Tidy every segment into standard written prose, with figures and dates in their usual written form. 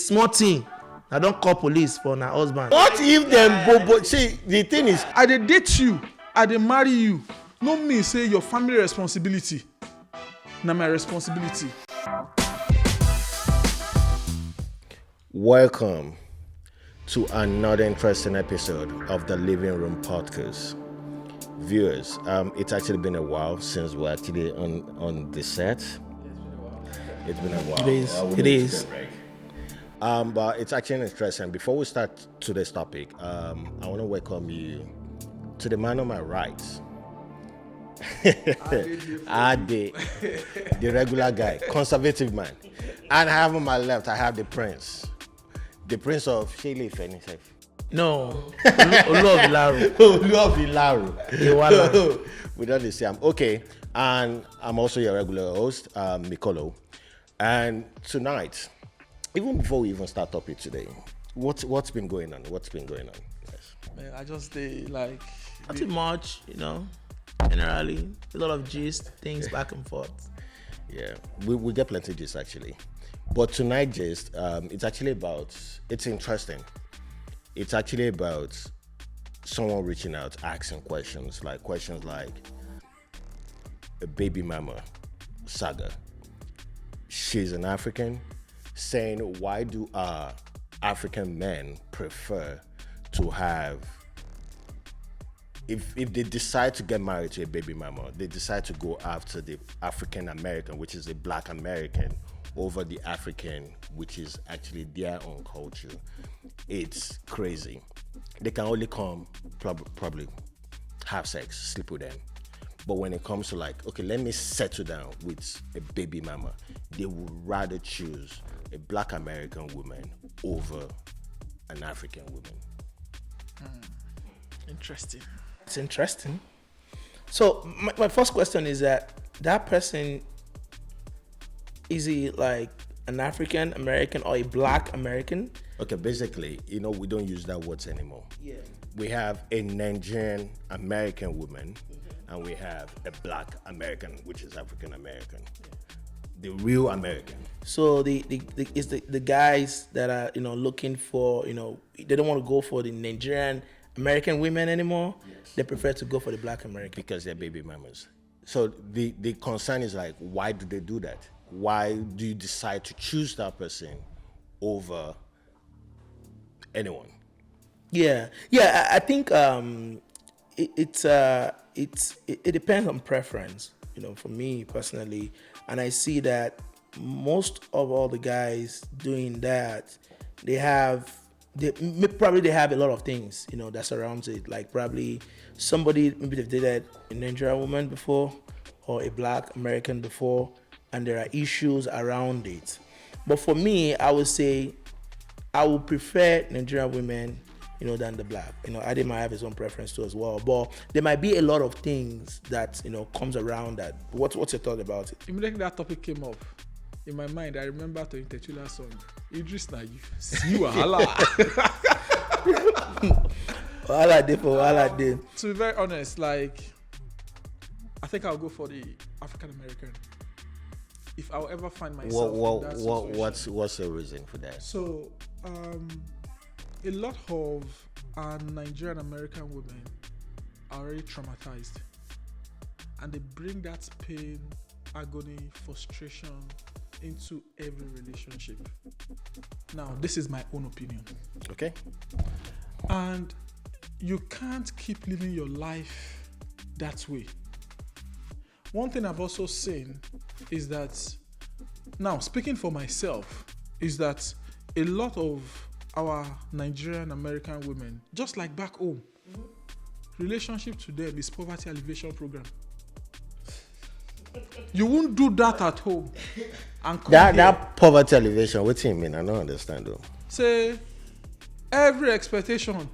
small thing. I don't call police for my husband. What if them bobo? See, the thing is, I dey date you, I dey marry you. No mean say your family responsibility. Na my responsibility. welcome to another interesting episode of the Living Room Podcast. Viewers, it's actually been a while since we're actually on the set. It's been a while. It is. But it's actually interesting. Before we start today's topic, I want to welcome you to the man on my right. Ade, the regular guy, conservative man. And I have on my left, I have the prince of Shele Fenifef. No, Oluwabilaru. Oluwabilaru. We don't the same. Okay, and I'm also your regular host, Mikolo. And tonight, even before we even start topic today, what's been going on? Yes. Man, I just like Nothing much, generally. A lot of gist, things back and forth. Yeah, we get plenty of gist actually. But tonight gist, it's interesting. It's actually about someone reaching out, asking questions like a baby mama saga. She's an African, saying why do African men prefer to have, if they decide to get married to a baby mama, they decide to go after the African American, which is a black American, over the African, which is actually their own culture. It's crazy. They can only come probably have sex, sleep with them. But when it comes to okay, let me settle down with a baby mama, they would rather choose a black American woman over an African woman. interesting. It's interesting. So my first question is that person, is he like an African American or a black American? Okay, basically, we don't use that words anymore. Yeah. We have a Nigerian American woman, and we have a black American, which is African American. The real American. So the guys that are looking for they don't want to go for the Nigerian American women anymore. Yes. They prefer to go for the black American Because they're baby mamas. So the concern is why do they do that? Why do you decide to choose that person over anyone? Yeah. I think it depends on preference. For me personally, and I see that most of all the guys doing that, they have a lot of things that surrounds it. Like probably somebody maybe they've dated a Nigerian woman before or a black American before, and there are issues around it. But for me, I would say I would prefer Nigerian women than the black. Ade might have his own preference too as well. But there might be a lot of things that, comes around that. What's your thought about it? Immediately that topic came up, in my mind, I remember to Intechula song, Idris na you wahala. Wahala dey for wahala dey. To be very honest, I think I'll go for the African American. If I'll ever find myself in that situation. What's the reason for that? So, a lot of our Nigerian American women are already traumatized, and they bring that pain, agony, frustration into every relationship. Now, this is my own opinion. Okay. And you can't keep living your life that way. One thing I've also seen is that, now speaking for myself, is that a lot of our Nigerian American women, just like back home, relationship to them is poverty alleviation program. You won't do that at home. And that poverty alleviation, what do you mean? I don't understand though. Say every expectation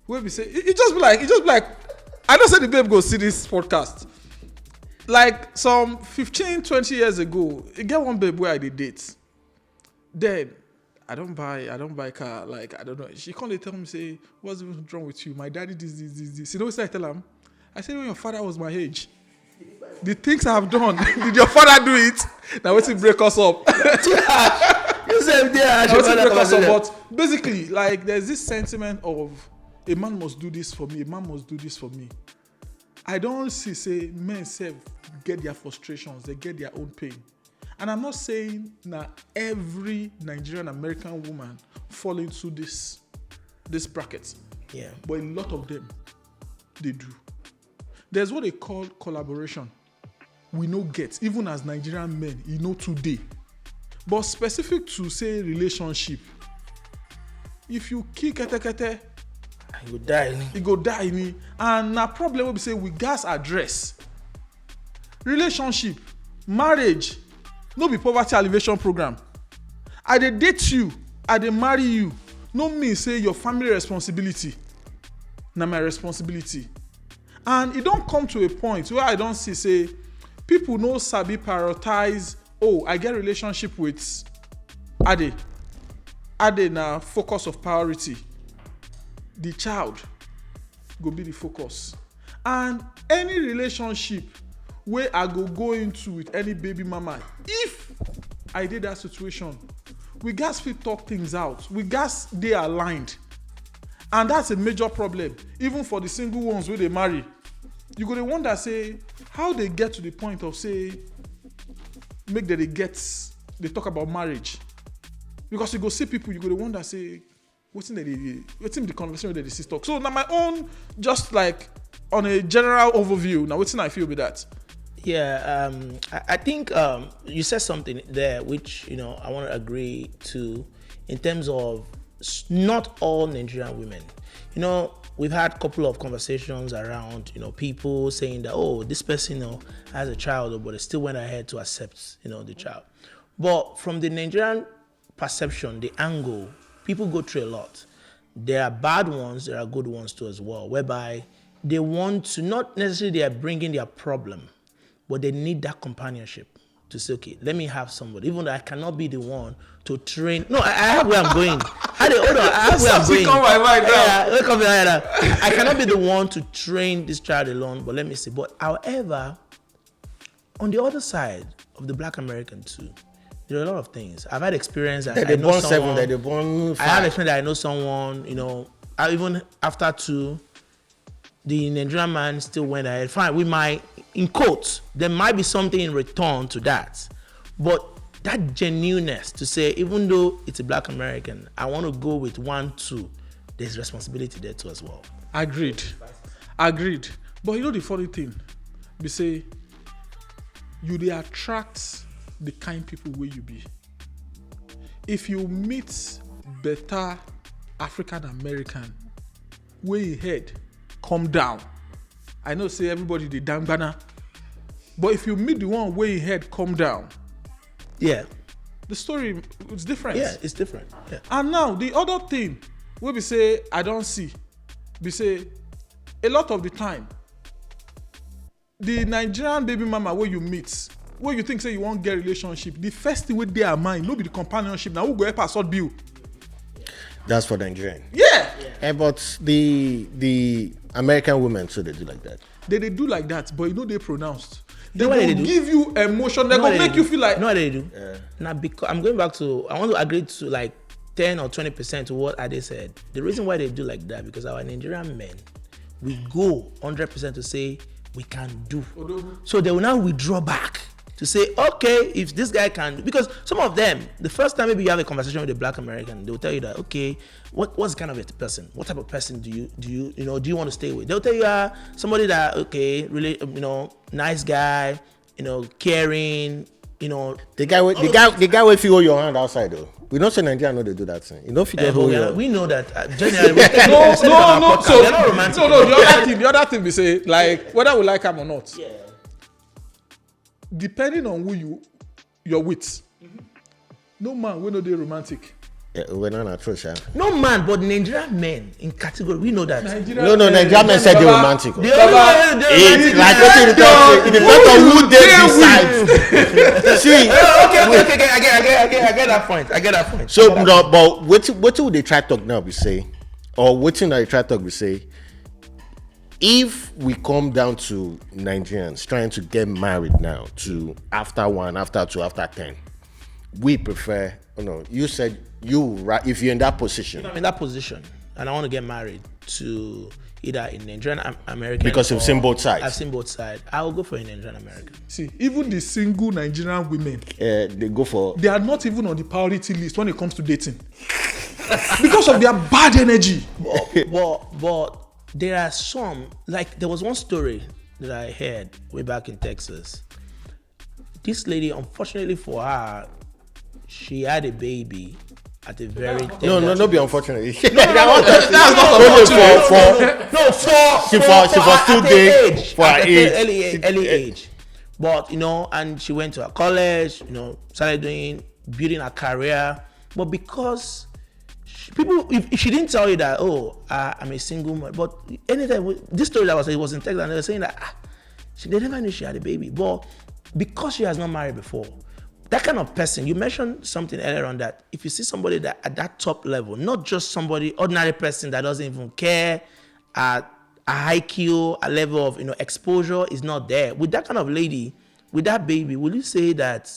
will be say it just be like I don't say the babe go see this podcast. Like some 15-20 years ago, you get one babe where I did date. Then I don't buy car. I don't know. She can't tell me, say, what's wrong with you? My daddy this. You know what I tell him? I said, when your father was my age, the things I have done, did your father do it? Now what's it break us up? You say there. But basically, like, there's this sentiment of a man must do this for me. A man must do this for me. I don't say men self get their frustrations. They get their own pain. And I'm not saying that every Nigerian American woman fall into this bracket. Yeah. But a lot of them, they do. There's what they call collaboration. We know get, even as Nigerian men, today. But specific to, say, relationship, if you kill kete, you go die. And na problem will be say we gas address. Relationship, marriage, no be poverty alleviation program. I dey date you, I dey marry you. No mean say your family responsibility. Na my responsibility. And it don't come to a point where I don't see say people no sabi prioritize. Oh, I get relationship with Ade. Ade na focus of priority. The child go be the focus. And any relationship where I go into with any baby mama, if I did that situation, we gats fit talk things out. We gats dey aligned. And that's a major problem. Even for the single ones where they marry. You go dey wonder, say, how they get to the point of, say, make that they talk about marriage. Because you go see people, you go dey wonder, say, what's in the conversation that they see talk. So now my own, just like on a general overview, now what's I feel with that? Yeah, I think you said something there which I want to agree to, in terms of not all Nigerian women. We've had a couple of conversations around people saying that, oh, this person has a child, but they still went ahead to accept the child. But from the Nigerian perception, the angle, people go through a lot. There are bad ones, there are good ones too as well, whereby they want to, not necessarily they are bringing their problem, but they need that companionship to say, okay, let me have somebody, even though I cannot be the one to train. No, I have where I'm going. Hold on, I have where I'm going. I cannot be the one to train this child alone, but let me see. But however, on the other side of the Black American too, there are a lot of things. I've had experience that they born 7, that they born 5. I have experience that I know someone, even after 2, the Nigerian man still went ahead. Fine, we might, in quotes, there might be something in return to that. But that genuineness to say, even though it's a Black American, I want to go with 1, 2, there's responsibility there too as well. Agreed. But the funny thing, we say, you dey attract the kind people where you be. If you meet better African American, where you head, come down. I know say everybody dey down banner, but if you meet the one where you head, come down. Yeah. The story is different. Yeah, it's different. Yeah. And now the other thing where we say I don't see, we say a lot of the time, the Nigerian baby mama where you meet, where you think say you won't get relationship, the first thing with their mind, no be the companionship. Now who go help us sort bill? That's for Nigerian. Yeah. But the American women, so they do like that. They do like that, but they pronounced. They know what will they do? give you emotion. They're gonna make you feel like. No, what they do. Now, because I'm going back to, I want to agree to like 10 or 20% to what Ade said. The reason why they do like that, because our Nigerian men, we go 100% to say we can do. So they will now withdraw back to say, okay, if this guy can, because some of them, the first time maybe you have a conversation with a Black American, they'll tell you that, okay, what's kind of a person? What type of person do you want to stay with? They'll tell you somebody that, okay, really, nice guy, caring, The guy will feel your hand outside though. We don't say Nigeria know they do that thing. If you hold your we know that generally. No. So they're not romantic. The other thing we say, like, whether we like him or not. Yeah. Depending on who you're with, no man will know they're romantic. Yeah, we're not atrocious. No man, but Nigerian men in category, we know that. Nigerian men said they're romantic. Like it depends on who they decide. See, okay, I get that point. So, but what would they try to talk now? We say, or what thing that they try to talk? We say, if we come down to Nigerians trying to get married now to after 1, after 2, after 10, we prefer Oh, no, you said if you're in that position. I'm in that position and I want to get married to either a Nigerian American. Because you've seen both sides. I've seen both sides. I will go for a Nigerian American. See, even the single Nigerian women, They go for. they are not even on the priority list when it comes to dating. Because of their bad energy. But there are some, like there was one story that I heard way back in Texas. This lady, unfortunately for her, she had a baby at a very No, be unfortunately. That's not unfortunate. No, She was too big for her age. Early age. But and she went to her college, started building her career. But because if she didn't tell you that, I'm a single mother. But anytime this story that was in Texas, and they were saying that they never knew she had a baby. But because she has not married before, that kind of person, you mentioned something earlier on that if you see somebody that at that top level, not just somebody, ordinary person that doesn't even care, at a high IQ, a level of exposure is not there. With that kind of lady, with that baby, will you say that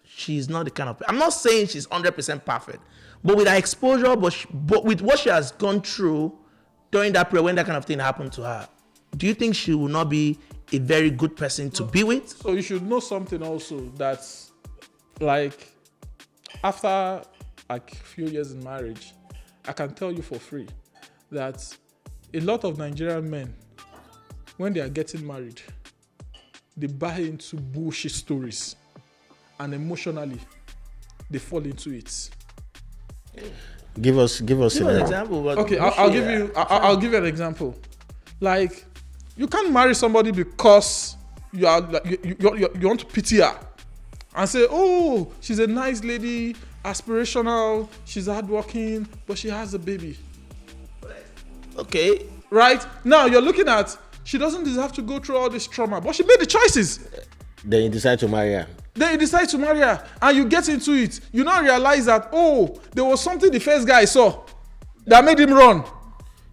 she's not the kind of? I'm not saying she's 100% perfect, but with her exposure, but with what she has gone through during that period when that kind of thing happened to her, do you think she will not be a very good person to be with? So you should know something also that, like, after like a few years in marriage, I can tell you for free that a lot of Nigerian men, when they are getting married, they buy into bullshit stories, and emotionally, they fall into it. Give us an example. Okay, I'll give you an example. Like, you can't marry somebody because you want to pity her and say, oh, she's a nice lady, aspirational, she's hardworking, but she has a baby. Okay. Right? Now you're looking at, she doesn't deserve to go through all this trauma, but she made the choices. Then you decide to marry her. Then you decide to marry her, and you get into it. You now realize that, there was something the first guy saw that made him run.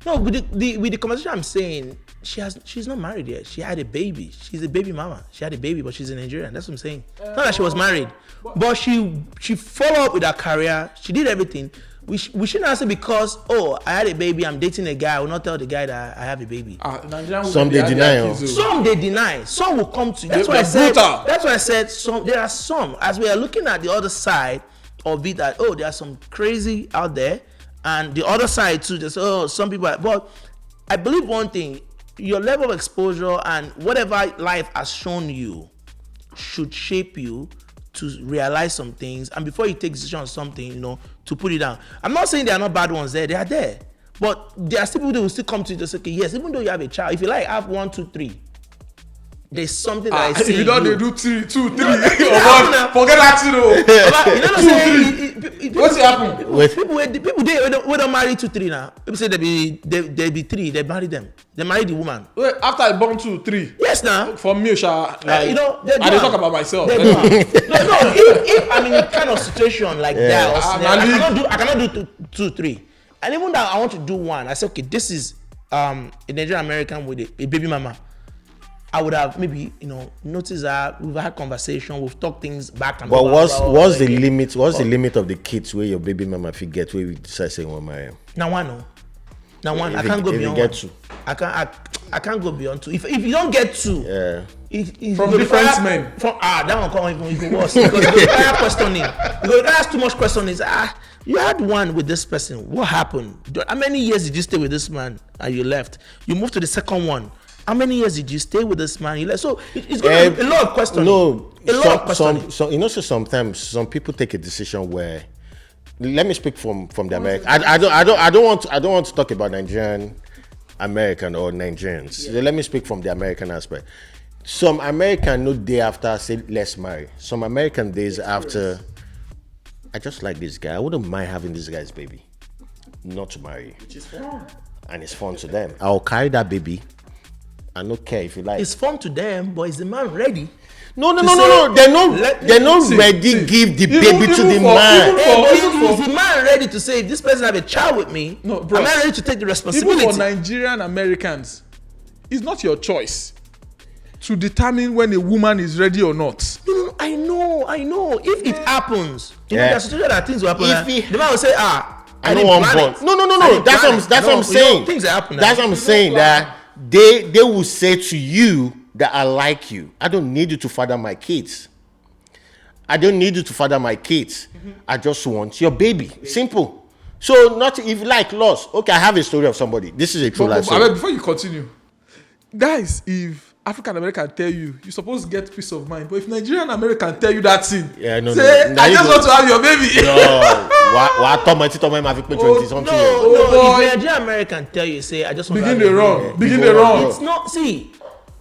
No, with the conversation I'm saying, she's not married yet. She had a baby. She's a baby mama. She had a baby, but she's a Nigerian. That's what I'm saying. Not that she was married, but she followed up with her career. She did everything. We shouldn't say because I had a baby, I'm dating a guy. I will not tell the guy that I have a baby. Some they deny. Some they deny. Some will come to you. That's why I said. There are some. As we are looking at the other side of it, that there are some crazy out there, and the other side too. Just some people. But I believe one thing: your level of exposure and whatever life has shown you should shape you to realize some things, and before you take decision on something, to put it down. I'm not saying there are not bad ones there; they are there, but there are still people who will still come to you to say, okay, yes, even though you have a child, if you like, have 1, 2, 3. There's something that I see. If you don't, they do 2, 3. Forget that, What's happening? People they don't marry 2, 3 now. People say they be 3. They marry them. They marry the woman. Wait, after I born 2, 3. Yes, now. For me, I don't talk about myself. No. If I'm in a kind of situation like that, I cannot do 2, 3. And even though I want to do 1, I say, okay, this is a Nigerian American with a baby mama. I would have maybe noticed that we've had conversation, we've talked things back and forth. But what's the again. limit? What's the limit of the kids where your baby mama get where we decide saying one marry? Now one. I can't go beyond 1. I can't go beyond 2. If you don't get 2, from different men. That one come even worse because you require questioning. Because you ask too much questioning. You had 1 with this person. What happened? How many years did you stay with this man and you left? You moved to the second one. How many years did you stay with this man? So it's going to be a lot of questioning. No, sometimes some people take a decision where. Let me speak from the American. I don't want to talk about Nigerian American or Nigerians. Yeah. Let me speak from the American aspect. Some American no day after say let's marry. Some American days after. I just like this guy. I wouldn't mind having this guy's baby, not to marry. Which is fun. And it's fun to them. I'll carry that baby. I don't care if you like. It's fun to them, but is the man ready? No. They're not ready. Give the baby to the man. Is the man ready to say, if this person have a child with me, no, bros, am I ready to take the responsibility? Even for Nigerian Americans, it's not your choice. to determine when a woman is ready or not. No, I know. If it happens, you know, there's a situation that things will happen. The man will say, I don't want born. No. That's what I'm saying. Things that happen. That's what I'm saying. That they will say to you that I like you. I don't need you to father my kids. I just want your baby. Simple. So not if you like loss. Okay, I have a story of somebody. This is a true life story. Before you continue, guys, if African American tell you, you're supposed to get peace of mind. But if Nigerian American tell you that thing, I just want to have your baby. No. Why talk my 20 something? No. If Nigerian American tell you, say, I just want to have your baby. Begin the wrong. It's not. See.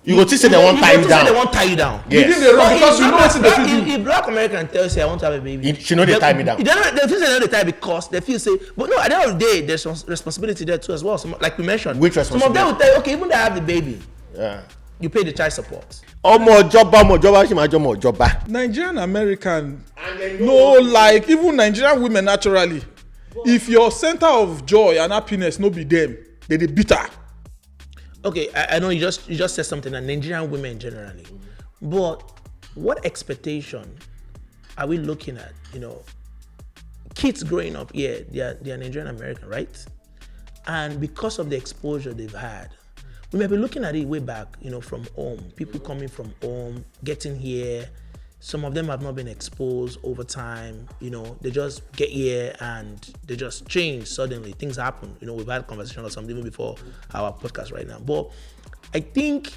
You go to say they won't tie you down. They won't tie you down. Yes. Begin the wrong because you know what they do. If black American tells you, I want to have a baby, she know they tie me down. They feel they tie because they feel say, but no, at the end of the day, there's responsibility there too as well. Some, like we mentioned, which responsibility? Some of them will tell you, okay, even though I have the baby, you pay the child support. Nigerian American, no, like even Nigerian women naturally, if your center of joy and happiness no be them, they bitter. Okay, I know you just said something, and Nigerian women generally, but what expectation are we looking at? You know, kids growing up here, they are Nigerian American, right? And because of the exposure they've had, we may be looking at it way back, you know, from home. People coming from home, getting here. Some of them have not been exposed over time. You know, they just get here and they just change suddenly. Things happen. You know, we've had a conversation or something even before our podcast right now. But I think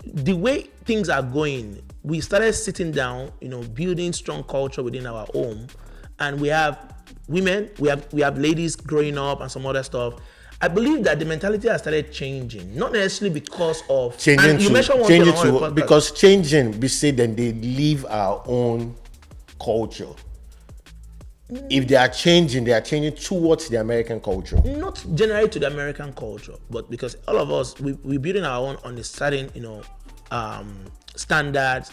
the way things are going, we started sitting down, you know, building strong culture within our home, and we have women, we have ladies growing up and some other stuff. I believe that the mentality has started changing, not necessarily because of changing because changing. We say then they leave our own culture. If they are changing towards the American culture. Not generally to the American culture, but because all of us we building our own on a certain, you know, standard,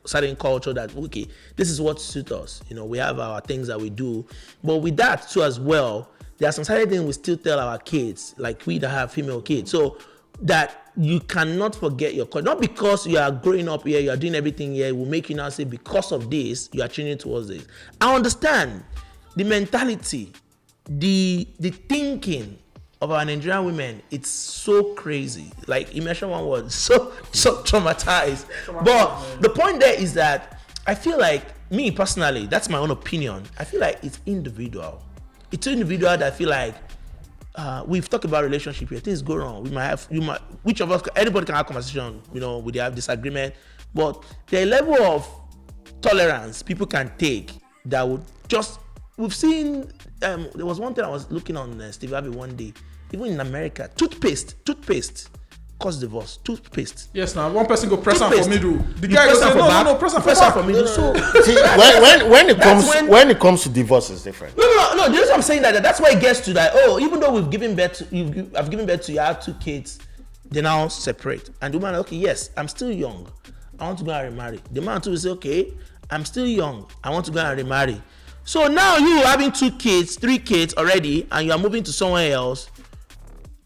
certain culture that okay, this is what suits us. You know, we have our things that we do, but with that too as well. There are some certain things we still tell our kids, like we that have female kids, so that you cannot forget your culture. Not because you are growing up here, you are doing everything here, it will make you now say because of this, you are changing towards this. I understand the mentality, the thinking of our Nigerian women, it's so crazy. Like you mentioned one word, so traumatized. But the point there is that I feel like, me personally, that's my own opinion, I feel like it's individual. It's individual that I feel like we've talked about relationship here. Things go wrong. Which of us, anybody can have conversation, you know, we have disagreement, but the level of tolerance people can take that would just, we've seen, there was one thing I was looking on Steve Harvey one day, even in America, toothpaste cause divorce. Toothpaste. Yes, now one person go press on for me do. The guy goes say no, press on for me do. So see, when it comes to divorce, it's different. No. This is what I'm saying, that's why it gets to that. Oh, even though I've given birth to, you have 2 kids, they now separate, and the woman, okay, yes, I'm still young, I want to go and remarry. The man too will say, okay, I'm still young, I want to go and remarry. So now you having 2 kids, 3 kids already, and you are moving to somewhere else.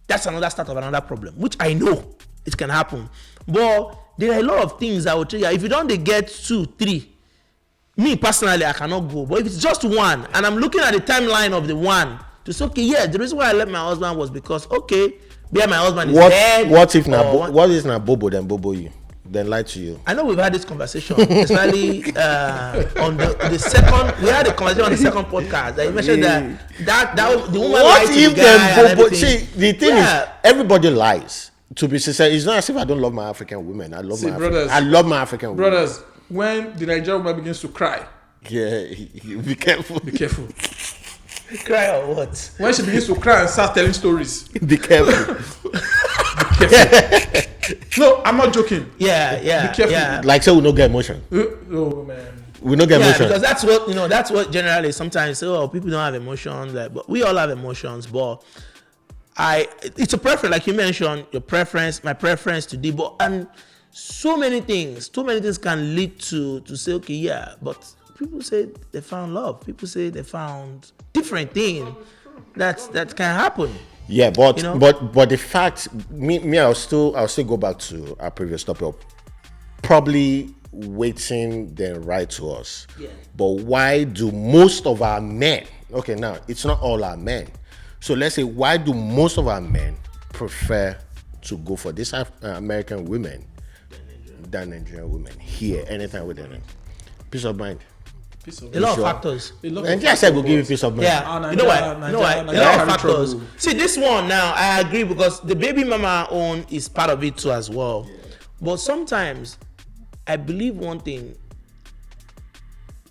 That's another start of another problem, which I know it can happen. But there are a lot of things I will tell you. If you don't get 2, 3, me personally, I cannot go. But if it's just one, and I'm looking at the timeline of the one, to say, okay, yeah, the reason why I left my husband was because, okay, my husband is dead. What if now Bobo then Bobo you? Then lie to you. I know we've had this conversation, especially on the second. We had a conversation on the second podcast. That you mentioned that the woman lied to the guy. Bobo, see, the thing is, everybody lies. To be sincere, it's not as if I don't love my African women. I love my African women. Brothers, when the Nigerian woman begins to cry, be careful. Be careful. Cry or what? When she begins to cry and start telling stories, be careful. Be careful. No, I'm not joking. Yeah. Be careful. Yeah. Like so we don't get emotion. Oh man. We don't get emotion. Because that's what generally sometimes people don't have emotions, but we all have emotions. But it's a preference, like you mentioned, your preference, my preference to do, and so many things can lead to say, okay, yeah, but people say they found love. People say they found different things that can happen. Yeah, but the fact, I'll still go back to our previous topic probably waiting then write to us. Yeah. But why do most of our men, okay, now it's not all our men. So let's say, why do most of our men prefer to go for this American women than Nigerian women here, anytime with them? Peace of mind. A lot of factors. And just said we'll give you peace of mind. Yeah, you know why? A lot of factors. See, this one now, I agree because the baby mama own is part of it too as well. Yeah. But sometimes, I believe one thing.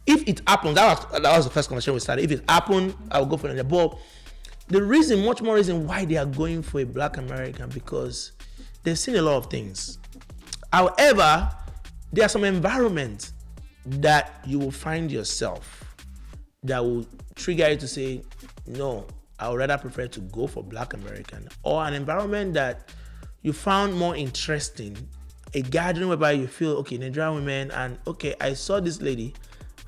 If it happened, that was the first conversation we started. If it happened, I will go for it. But the reason, much more reason why they are going for a black American, because they've seen a lot of things. However, there are some environments that you will find yourself that will trigger you to say, no, I would rather prefer to go for black American, or an environment that you found more interesting, a gathering whereby you feel, okay, Nigerian women, and okay, I saw this lady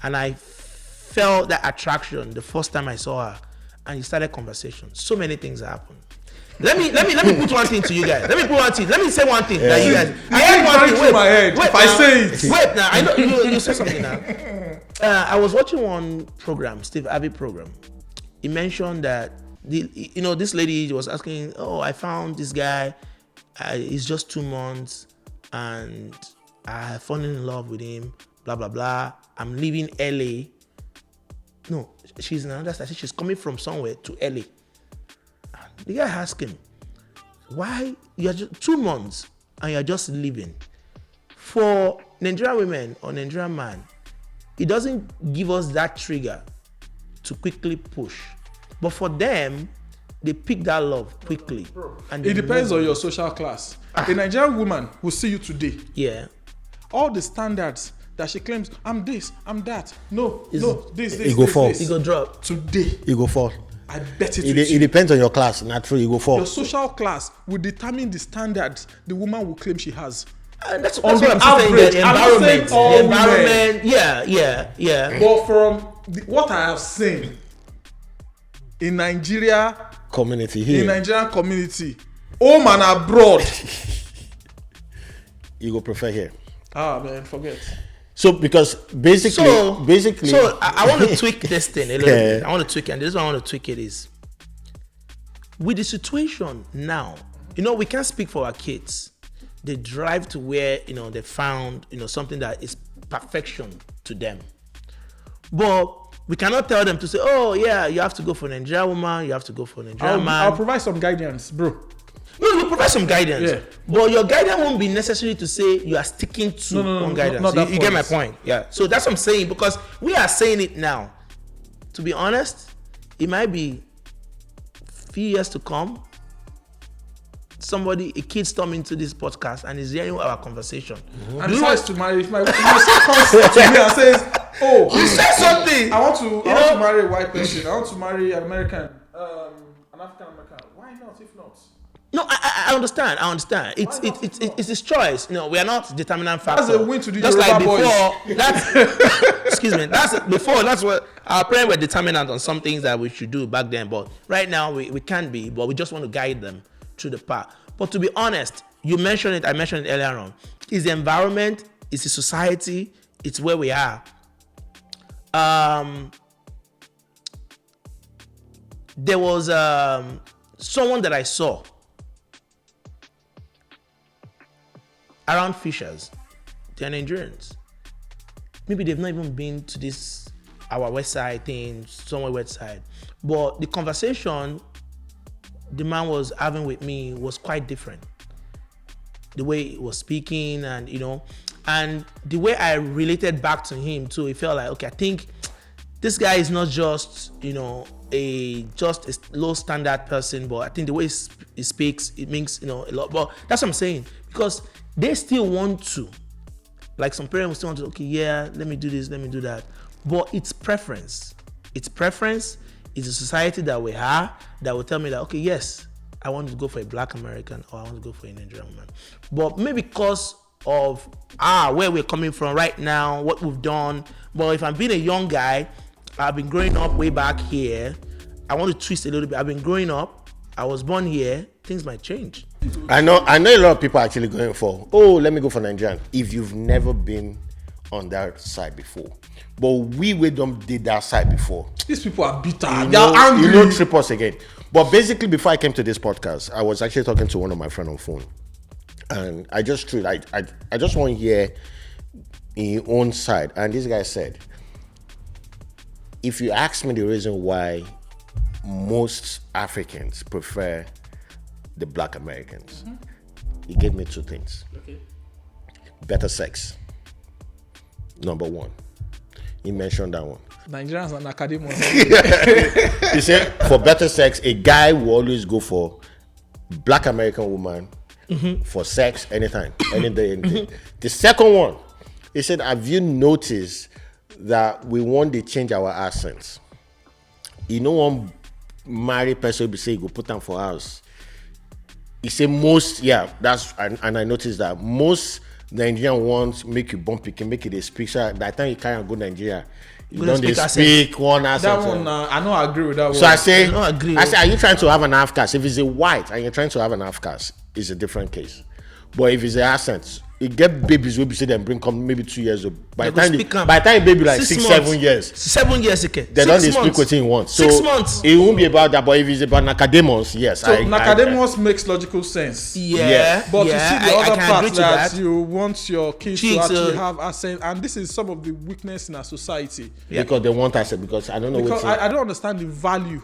and I felt that attraction the first time I saw her, and you started conversation. So many things happen. Let me put one thing to you guys. Let me say one thing that you guys. I had one thing. My head. If I say it. Wait now. I know you said something now. I was watching one program, Steve Harvey program. He mentioned that this lady was asking, oh, I found this guy. It's just 2 months, and I have fallen in love with him. Blah blah blah. I'm leaving LA. No, she's in another state. She's coming from somewhere to LA. The guy asked him, why you're just 2 months and you're just leaving? For Nigerian women or Nigerian man, it doesn't give us that trigger to quickly push. But for them, they pick that love quickly. And it depends on your social class. A Nigerian woman will see you today. Yeah. All the standards that she claims, I'm this, I'm that. This. It go fall. It go drop. Today. It go fall. I bet it depends on your class. Naturally, you go for. Your social class will determine the standards the woman will claim she has. And that's what I'm saying. The environment. Yeah. But from what I have seen in Nigeria community here, in Nigerian community, home and abroad, you go prefer here. Man, forget. So because basically, I want to tweak this thing a little bit. I want to tweak it, and this is why I want to tweak it is with the situation now. We can't speak for our kids. They drive to where they found something that is perfection to them, but we cannot tell them to say, oh yeah, you have to go for a Nigerian woman, you have to go for a Nigerian man. I'll provide some guidance, bro. No, you provide some guidance. Yeah. But your guidance won't be necessary to say you are sticking to one guidance. You get my point. Yeah. So that's what I'm saying, because we are saying it now. To be honest, it might be a few years to come. A kid storm into this podcast and is hearing our conversation. Mm-hmm. And decides to marry. If my comes to me and says, oh, you said something. I want to marry a white person. I want to marry an American, an African American. Why not? If not. No, I understand. It's his choice. We are not determinant factor. That's a win to the just Yoruba like before. boys. That's excuse me. That's what our parents were determinant on some things that we should do back then. But right now we can't be. But we just want to guide them through the path. But to be honest, you mentioned it. I mentioned it earlier on. It's the environment. It's the society. It's where we are. There was someone that I saw around Fishers. They're Nigerians. Maybe they've not even been to this our west side thing, somewhere west side. But the conversation the man was having with me was quite different. The way he was speaking, and and the way I related back to him too, it felt like, okay, I think this guy is not just a low standard person, but I think the way he speaks, it means a lot. But that's what I'm saying, because they still want to, like some parents still want to, okay, yeah, let me do this, let me do that. But it's preference. It's a society that we have that will tell me that, okay, yes, I want to go for a black American, or I want to go for a Nigerian woman. But maybe because of where we're coming from right now, what we've done. But if I'm being a young guy, I've been growing up way back here. I want to twist a little bit. I've been growing up. I was born here, things might change. I know a lot of people are actually going for, let me go for Nigerian. If you've never been on that side before. But we don't did that side before. These people are bitter. They are angry. You know, trip us again. But basically, before I came to this podcast, I was actually talking to one of my friends on phone. And I just want to hear in your own side. And this guy said, if you ask me the reason why most Africans prefer the Black Americans, he gave me two things. Okay. Better sex. Number one. He mentioned that one. Nigerians and academics. He said, for better sex, a guy will always go for Black American woman for sex anytime, any day, anything. The second one, he said, have you noticed that we want to change our accents? You know, one married person will say, go put them for house. He said most, and I noticed that most Nigerian ones make you bump, you can make it a speak. So by the time you carry and go Nigeria, you don't speak one accent. That one, I don't agree with that one. So I say, are you trying to have an half-caste? If it's a white and you're trying to have an half-caste, it's a different case. But if it's an accent, you get babies will be say them bring come maybe 2 years old. By the time baby like 6, 7 years. 7 years okay. They don't speak what you want. So 6 months. It won't be about that, but if it's about Nicodemus, yes. So Nicodemus makes logical sense. Yeah. But you see the other part that you want your kids to actually have accent, and this is some of the weakness in our society. Yeah. Because they want accent, because I don't know what I don't understand the value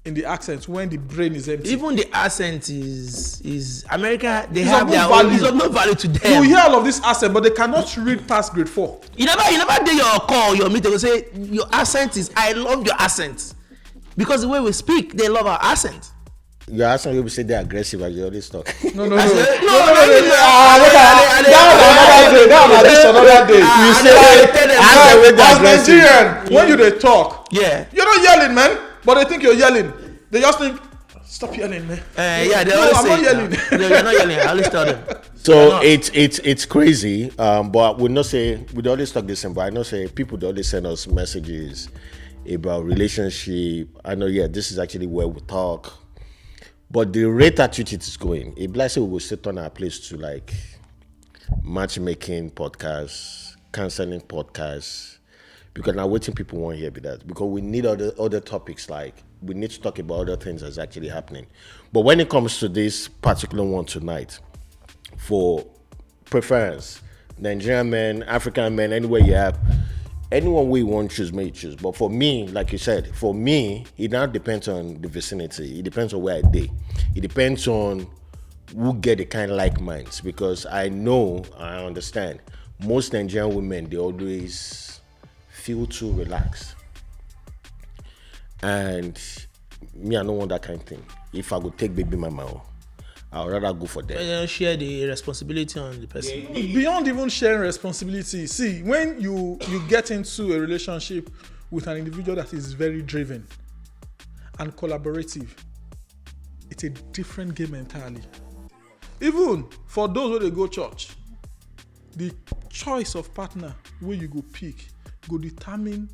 in the accent when the brain is empty. Even the accent is America. They it's have their own. It's of no value to them. You hear all of this accent, but they cannot read past grade 4. You never do your call, your meeting. Will say your accent is. I love your accent because the way we speak, they love our accent. Your accent, you will say they're aggressive as you always talk. No. That was another day. As Nigerian, when you they talk, you're not yelling, man. But they think you're yelling. They just think, stop yelling, man. They always I'm say, not yelling. You're not yelling. I always tell them. So it's crazy. But we not say we always talk this, but I know say people they always send us messages about relationship. I know, this is actually where we talk. But the rate at which it is going, if like say we will sit on our place to like matchmaking podcasts, counseling podcasts. Because now waiting people won't hear that. Because we need other topics, like we need to talk about other things that's actually happening. But when it comes to this particular one tonight, for preference, Nigerian men, African men, anywhere you have, anyone we want to choose may choose. But for me, like you said, for me, it now depends on the vicinity. It depends on where I did. It depends on who get the kind of like minds. Because I know, I understand, most Nigerian women, they always feel too relaxed, and me, I don't want that kind of thing. If I could take baby mama, I would rather go for them. Share the responsibility on the person. Beyond even sharing responsibility, see, when you get into a relationship with an individual that is very driven and collaborative, it's a different game entirely. Even for those who they go church, the choice of partner where you go pick go determine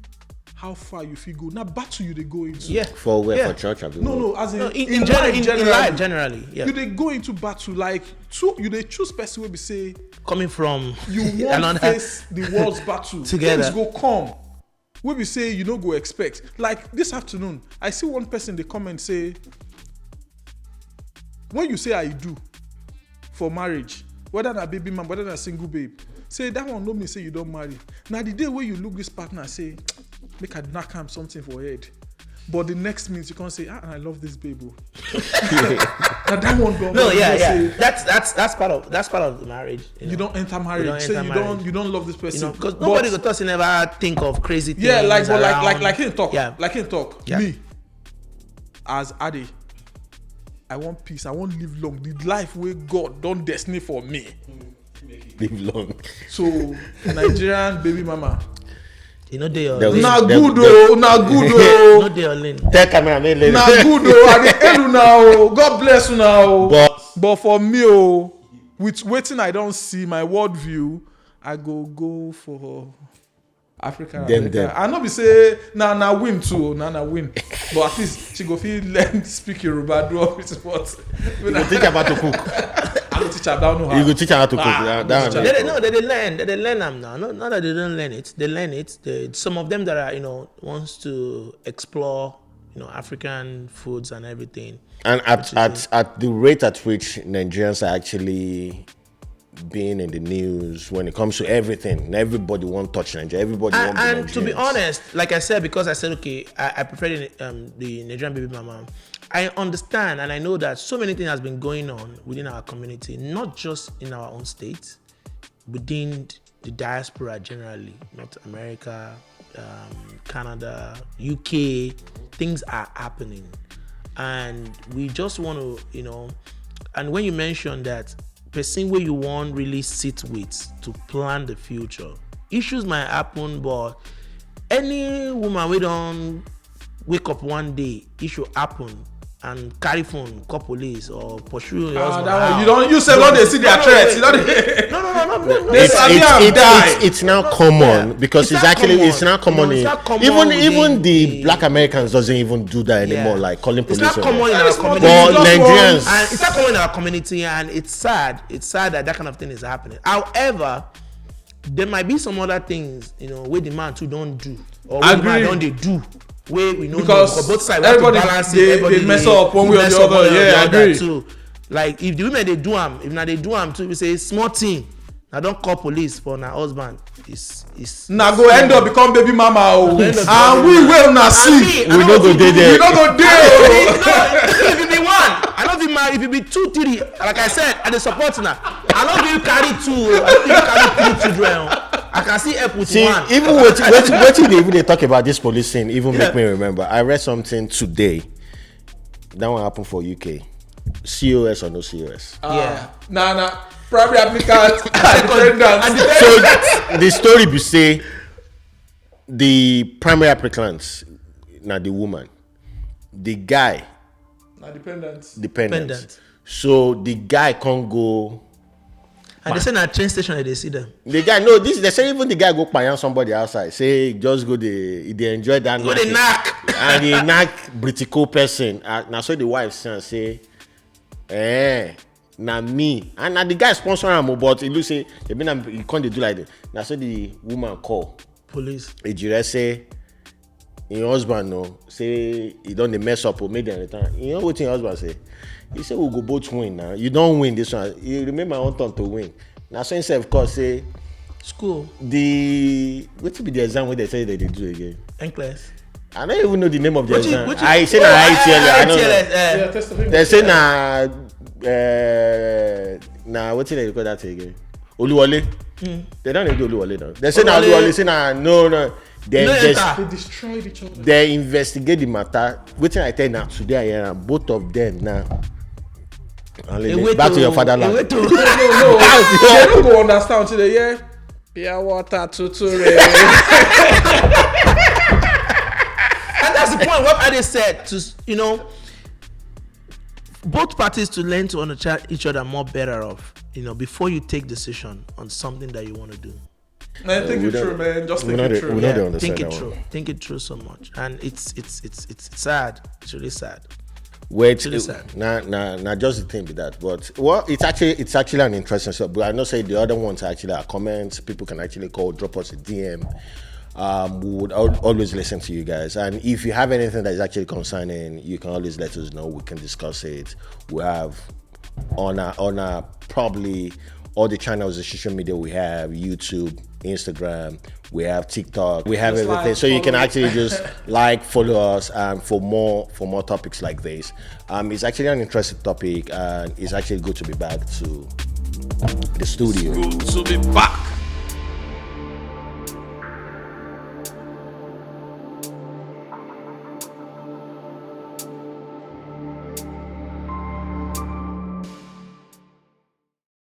how far you feel go. Now battle you they go into. Yeah. For where? Yeah. For church? No, as in life generally. Yeah. You they go into battle like you they choose person will be say coming from you won't face the world's battle together. Things go come. We be say you don't go expect. Like this afternoon, I see one person in the comment say, when you say I do for marriage, whether na baby man, whether na single babe, say that one no mean say you don't marry. Now the day where you look this partner say, make I knock him something for head. But the next minute you can't say, I love this baby. Now that one don't. No, say, that's part of the marriage. You don't enter marriage. You don't love this person. Because nobody go to never think of crazy things. Yeah, like him talk. Yeah. Like him talk. Yeah. Me, as Ade, I want peace. I want live long. The life where God don't destiny for me. Live long. So Nigerian baby mama. You know they are. Na good oh. No they are lean. Tell camera man. Na good oh. I dey elu now. God bless you now. But for me with waiting I don't see my worldview. I go for African Them, American. them. I know we say na win too, na win. But at least she go feel learn speak Yoruba, do all this what. You go teach her how to cook. I go teach her, I don't know how. You go teach her how to cook. They learn them now. Not that they don't learn it. They learn it. Some of them that are wants to explore African foods and everything. And at the rate at which Nigerians are actually being in the news when it comes to everything, everybody won't touch Nigeria. Everybody won't be Nigerians. And to be honest, like I said, because I said okay, I prefer the Nigerian baby mama. I understand and I know that so many things has been going on within our community, not just in our own state, within the diaspora generally, North America, Canada, UK. Things are happening, and we just want to, and when you mention that person where you want really sit with to plan the future, issues might happen, but any woman we don't wake up one day, issue happen and carry phone, call police or pursue your husband. You say don't they see their threats. No. It's now common because it's now common. Even the Black Americans doesn't even do that anymore, like calling police. It's not common in our community. But Nigerians, and it's not common in our community, and it's sad. It's sad that kind of thing is happening. However, there might be some other things, where the man too don't do, or where the man don't they do. Where we know because both sides everybody they mess up one way or the other. Yeah, I agree. Too. Like if the women they do them, if now they do them too, we say small thing. Now don't call police for my husband. It's now go end up become baby mama and we will not see. We don't go there. We don't go there. If you be one, I don't be married. If you be 2, 3, like I said, I the support now. I don't you carry 2. I don't you carry 3 children. I can see help with one. Even what they talk about this police thing, even make me remember. I read something today. That one happened for UK. COS or no COS? Nah. Primary applicant. So the story be say the primary applicants, now the woman, the guy, dependent. So the guy can't go. And they say at train station they see them. The guy they say even the guy go payang somebody outside. Say just go they enjoy that. Go they knack. And they knack Britico person. Now so the wife say, now me. And now the guy sponsor him, but he look say you can't do like that. Now so the woman call police. Ejire say your husband say he don't mess up or make them return. You know what your husband say? He said we'll go both win now. You don't win this one. You remember my own turn to win. Now so instead of course say school. What will be the exam where they say they do again? NCLEX. I don't even know the name of the exam. I say ITLS. They say what did they call that again? Oluwole. They don't do Oluwole now. They say Oluwole. Say no. They destroyed each other. They investigate the matter. What I tell now today I hear both of them now. Back to your fatherland. No. They don't go understand until they hear pure water tutorial. And that's the point. What I said to both parties to learn to understand each other more better off. Before you take decision on something that you want to do. Man, think it through, man. Just think it through. Think it through. Think it through so much, and it's sad. It's really sad. Wait, now just the thing with that, but it's actually an interesting stuff. But I know say the other ones actually are comments. People can actually call, drop us a DM. We would always listen to you guys, and if you have anything that is actually concerning, you can always let us know. We can discuss it. We have on our probably all the channels, the social media we have, YouTube, Instagram, we have TikTok, we have everything. So you can actually just follow us for more topics like this. It's actually an interesting topic, and it's actually good to be back to the studio. It's good to be back.